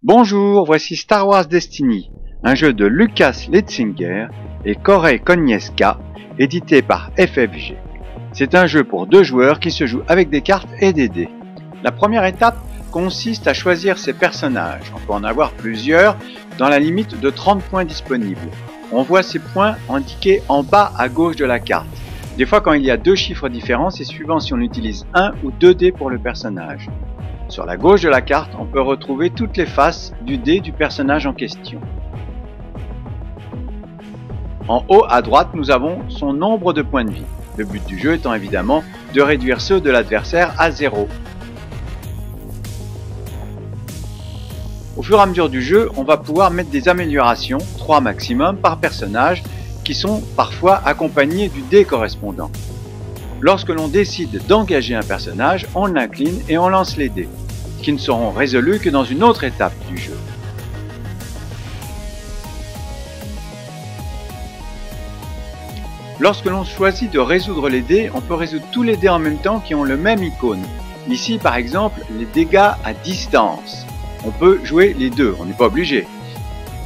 Bonjour, voici Star Wars Destiny, un jeu de Lukas Letzinger et Corey Konieska, édité par FFG. C'est un jeu pour 2 joueurs qui se joue avec des cartes et des dés. La première étape consiste à choisir ses personnages. On peut en avoir plusieurs dans la limite de 30 points disponibles. On voit ces points indiqués en bas à gauche de la carte. Des fois, quand il y a 2 chiffres différents, c'est suivant si on utilise 1 ou 2 dés pour le personnage. Sur la gauche de la carte, on peut retrouver toutes les faces du dé du personnage en question. En haut à droite, nous avons son nombre de points de vie. Le but du jeu étant évidemment de réduire ceux de l'adversaire à 0. Au fur et à mesure du jeu, on va pouvoir mettre des améliorations, 3 maximum par personnage, qui sont parfois accompagnés du dé correspondant. Lorsque l'on décide d'engager un personnage, on l'incline et on lance les dés, qui ne seront résolus que dans une autre étape du jeu. Lorsque l'on choisit de résoudre les dés, on peut résoudre tous les dés en même temps qui ont le même icône. Ici par exemple, les dégâts à distance. On peut jouer les deux, on n'est pas obligé.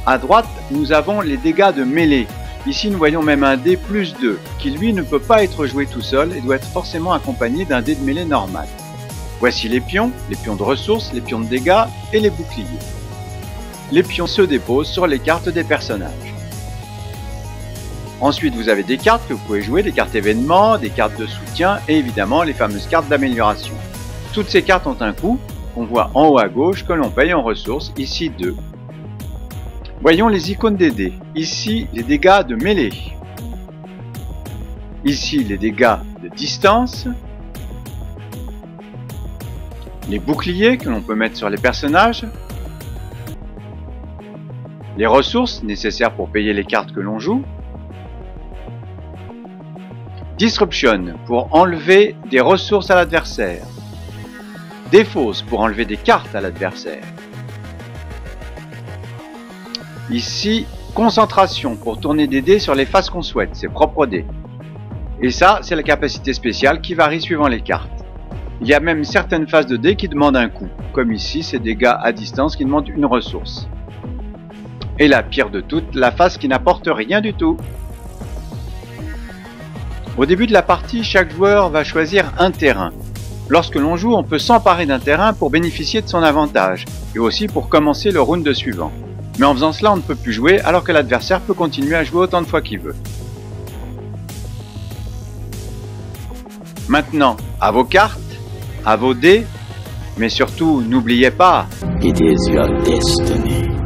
À droite, nous avons les dégâts de mêlée. Ici, nous voyons même un dé plus 2, qui lui ne peut pas être joué tout seul et doit être forcément accompagné d'un dé de mêlée normal. Voici les pions de ressources, les pions de dégâts et les boucliers. Les pions se déposent sur les cartes des personnages. Ensuite, vous avez des cartes que vous pouvez jouer, des cartes événements, des cartes de soutien et évidemment les fameuses cartes d'amélioration. Toutes ces cartes ont un coût, qu'on voit en haut à gauche, que l'on paye en ressources, ici 2. Voyons les icônes des dés. Ici, les dégâts de mêlée. Ici, les dégâts de distance. Les boucliers que l'on peut mettre sur les personnages. Les ressources nécessaires pour payer les cartes que l'on joue. Disruption pour enlever des ressources à l'adversaire. Défausse pour enlever des cartes à l'adversaire. Ici, concentration pour tourner des dés sur les faces qu'on souhaite, ses propres dés. Et ça, c'est la capacité spéciale qui varie suivant les cartes. Il y a même certaines phases de dés qui demandent un coût, comme ici ces dégâts à distance qui demandent une ressource. Et la pire de toutes, la phase qui n'apporte rien du tout. Au début de la partie, chaque joueur va choisir un terrain. Lorsque l'on joue, on peut s'emparer d'un terrain pour bénéficier de son avantage, et aussi pour commencer le round suivant. Mais en faisant cela, on ne peut plus jouer, alors que l'adversaire peut continuer à jouer autant de fois qu'il veut. Maintenant, à vos cartes, à vos dés, mais surtout, n'oubliez pas, It is your destiny.